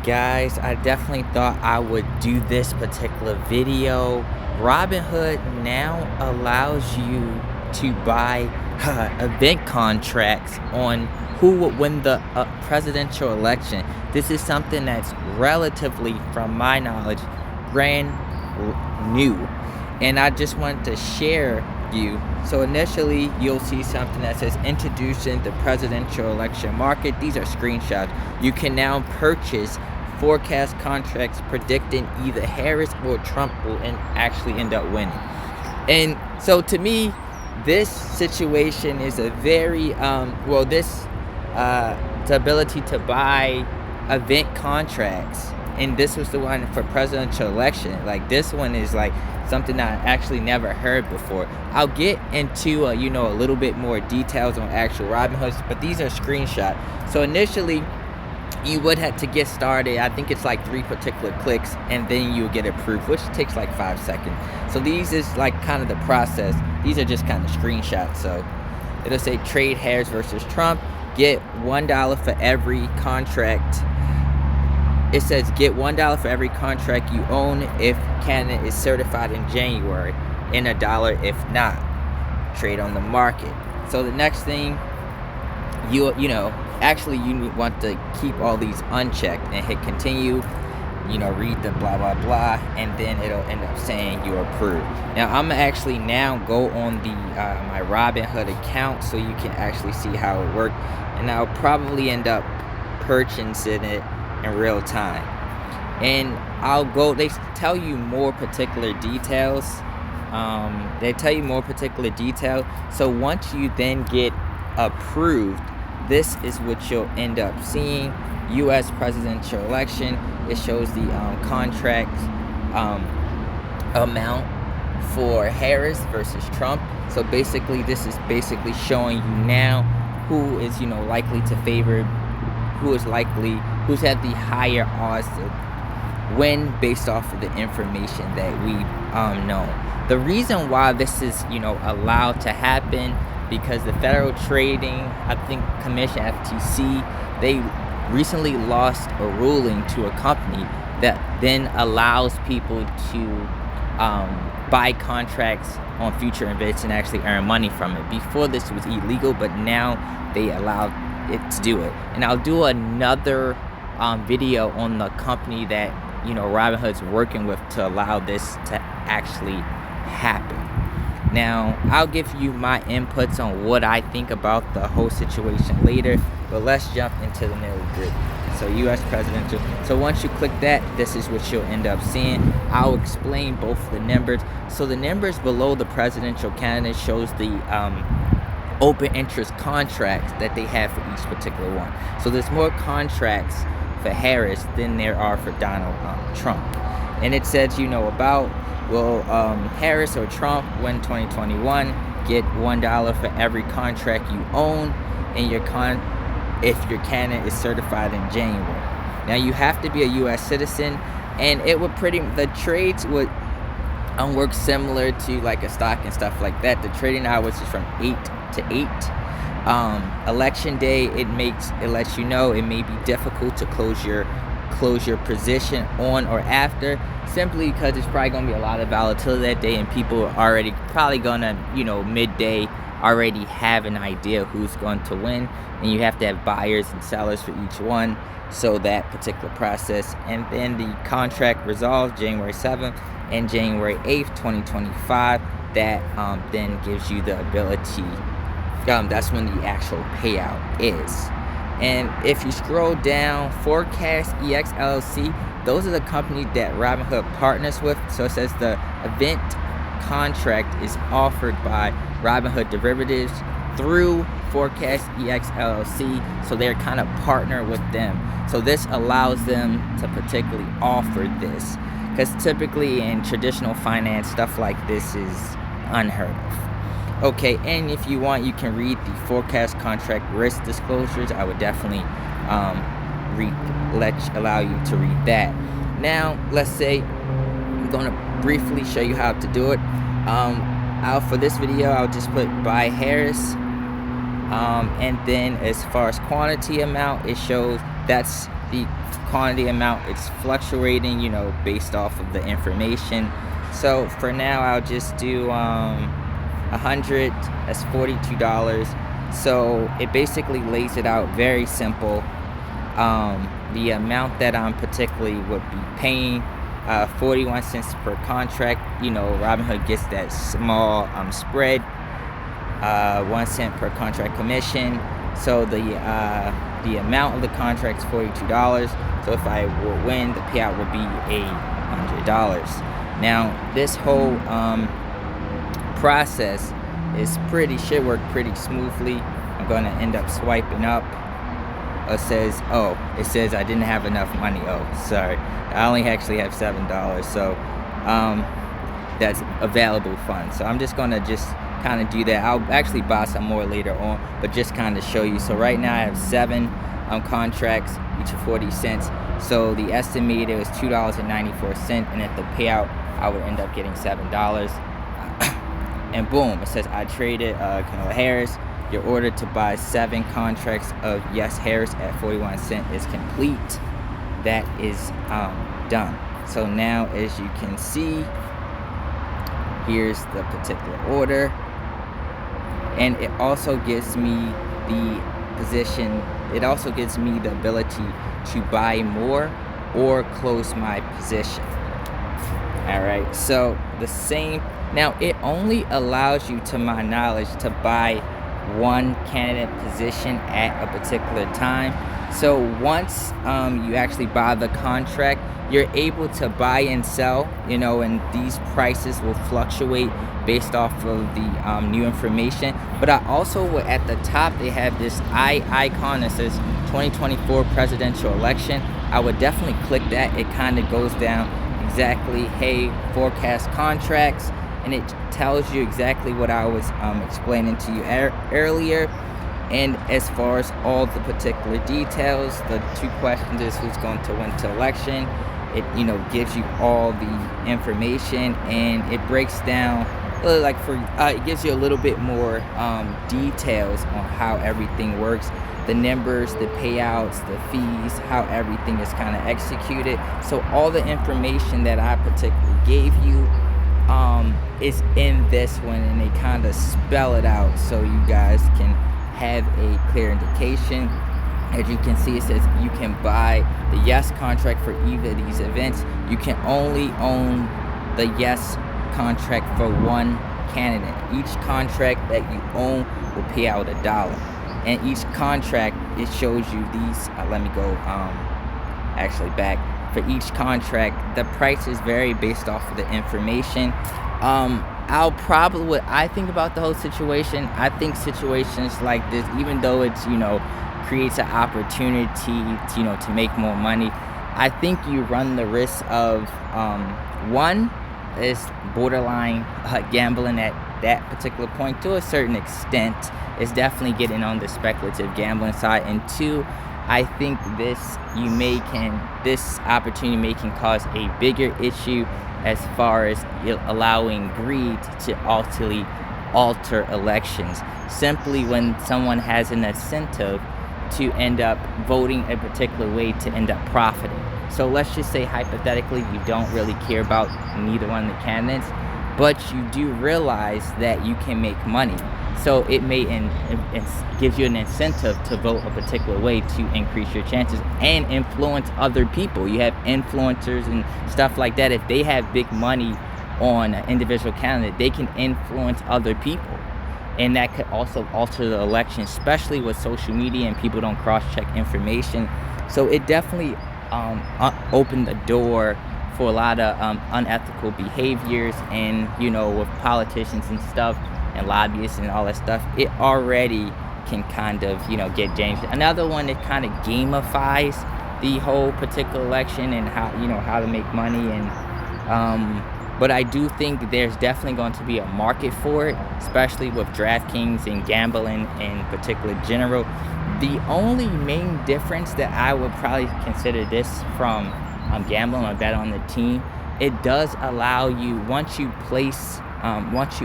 Guys, I definitely thought I would do this particular video. Robinhood now allows you to buy event contracts on who would win the presidential election. This is something that's relatively, from my knowledge, brand new. And I just wanted to share you. So initially, you'll see something that says introducing the presidential election market. These are screenshots. You can now purchase forecast contracts predicting either Harris or Trump will actually end up winning. And so to me, this situation is a very the ability to buy event contracts, and this was the one for presidential election. Like, this one is like something I actually never heard before. I'll get into a little bit more details on actual Robinhoods, but these are screenshots. So initially, you would have to get started. I think it's like 3 particular clicks, and then you'll get approved, which takes like 5 seconds. So these is like kind of the process. These are just kind of screenshots. So it'll say trade Harris versus Trump. Get $1 for every contract. It says get $1 for every contract you own if candidate is certified in January, and $1 if not. Trade on the market. So the next thing, you want to keep all these unchecked and hit continue. Read the blah blah blah, and then it'll end up saying you're approved. Now I'm actually now go on the my Robinhood account so you can actually see how it works, and I'll probably end up purchasing it in real time. And they tell you more particular details. So once you then get approved, this is what you'll end up seeing. U.S. presidential election. It shows the contract amount for Harris versus Trump. So basically, this is basically showing you now who is likely to favor, who's had the higher odds to win based off of the information that we know. The reason why this is allowed to happen, because the Federal Trading, Commission, FTC, they recently lost a ruling to a company that then allows people to buy contracts on future events and actually earn money from it. Before, this was illegal, but now they allowed it to do it. And I'll do another video on the company that Robinhood's working with to allow this to actually happen. Now, I'll give you my inputs on what I think about the whole situation later, but let's jump into the nitty-gritty. So, U.S. presidential. So once you click that, this is what you'll end up seeing. I'll explain both the numbers. So the numbers below the presidential candidate shows the open interest contracts that they have for each particular one. So there's more contracts for Harris than there are for Donald Trump. And it says, Harris or Trump win 2021, get $1 for every contract you own, and if your candidate is certified in January. Now, you have to be a U.S. citizen, and the trades would work similar to like a stock and stuff like that. The trading hours is from 8 to 8. Election day, it lets you know it may be difficult to close your position on or after, simply because it's probably going to be a lot of volatility that day, and people are already probably going to midday already have an idea who's going to win, and you have to have buyers and sellers for each one. So that particular process, and then the contract resolves January 7th and January 8th 2025. That then gives you the ability, that's when the actual payout is. And if you scroll down, Forecast EX LLC, those are the company that Robinhood partners with. So it says the event contract is offered by Robinhood Derivatives through Forecast EX LLC. So they're kind of partner with them. So this allows them to particularly offer this, because typically in traditional finance, stuff like this is unheard of. Okay, and if you want, you can read the forecast contract risk disclosures. I would definitely allow you to read that. Now, let's say I'm going to briefly show you how to do it. For this video, I'll just put buy Harris, and then as far as quantity amount, it shows that's the quantity amount, it's fluctuating, based off of the information. So for now, I'll just do 100. That's $42. So it basically lays it out very simple. The amount that I'm particularly would be paying, 41 cents per contract. Robinhood gets that small spread, 1 cent per contract commission. So the amount of the contract is $42. So if I would win, the payout would be $100. Now this whole process should work pretty smoothly. I'm going to end up swiping up. It says I didn't have enough money. Oh, sorry. I only actually have $7. So that's available funds. So I'm just going to kind of do that. I'll actually buy some more later on, but just kind of show you. So right now I have 7 contracts, each of 40 cents. So the estimated was $2.94, and at the payout I would end up getting $7. And boom, it says I traded Kamala Harris. Your order to buy 7 contracts of Yes Harris at 41 cents is complete. That is done. So now, as you can see, here's the particular order, and it also gives me the position. It also gives me the ability to buy more or close my position. All right. So the same. Now it only allows you, to my knowledge, to buy one candidate position at a particular time. So once you actually buy the contract, you're able to buy and sell, and these prices will fluctuate based off of the new information. But I also at the top, they have this icon that says 2024 presidential election. I would definitely click that. It kind of goes down exactly, hey, forecast contracts, and it tells you exactly what I was explaining to you earlier. And as far as all the particular details, the 2 questions is who's going to win the election. It gives you all the information, and it breaks down it gives you a little bit more details on how everything works, the numbers, the payouts, the fees, how everything is kind of executed. So all the information that I particularly gave you is in this one, and they kind of spell it out so you guys can have a clear indication. As you can see, it says you can buy the Yes contract for either of these events. You can only own the Yes contract for one candidate. Each contract that you own will pay out $1. And each contract, it shows you these. Let me go actually back. For each contract, the prices vary based off of the information. What I think about the whole situation, I think situations like this, even though it's, creates an opportunity, to make more money, I think you run the risk of, one, is borderline gambling at that particular point to a certain extent. It's definitely getting on the speculative gambling side. And 2, I think this opportunity can cause a bigger issue as far as allowing greed to ultimately alter elections. Simply when someone has an incentive to end up voting a particular way to end up profiting. So let's just say hypothetically you don't really care about neither one of the candidates, but you do realize that you can make money. So it may gives you an incentive to vote a particular way to increase your chances and influence other people. You have influencers and stuff like that. If they have big money on an individual candidate, they can influence other people. And that could also alter the election, especially with social media and people don't cross-check information. So it definitely opened the door for a lot of unethical behaviors, and with politicians and stuff and lobbyists and all that stuff, it already can kind of get changed. Another one that kind of gamifies the whole particular election and how to make money. And but I do think there's definitely going to be a market for it, especially with DraftKings and gambling in particular general. The only main difference that I would probably consider this from gambling or bet on the team, it does allow you, once you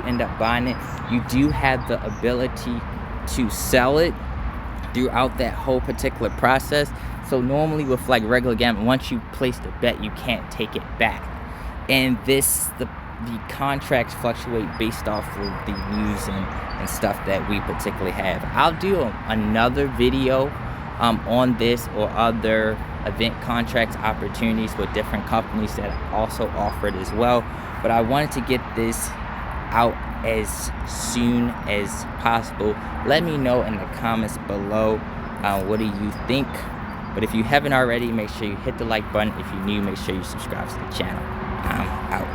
end up buying it, you do have the ability to sell it throughout that whole particular process. So normally with like regular gambling, once you place the bet, you can't take it back. And the contracts fluctuate based off of the news and stuff that we particularly have. I'll do another video on this or other event contracts opportunities with different companies that also offer it as well. But I wanted to get this out as soon as possible. Let me know in the comments below, what do you think? But if you haven't already, make sure you hit the like button. If you're new, make sure you subscribe to the channel. I'm out.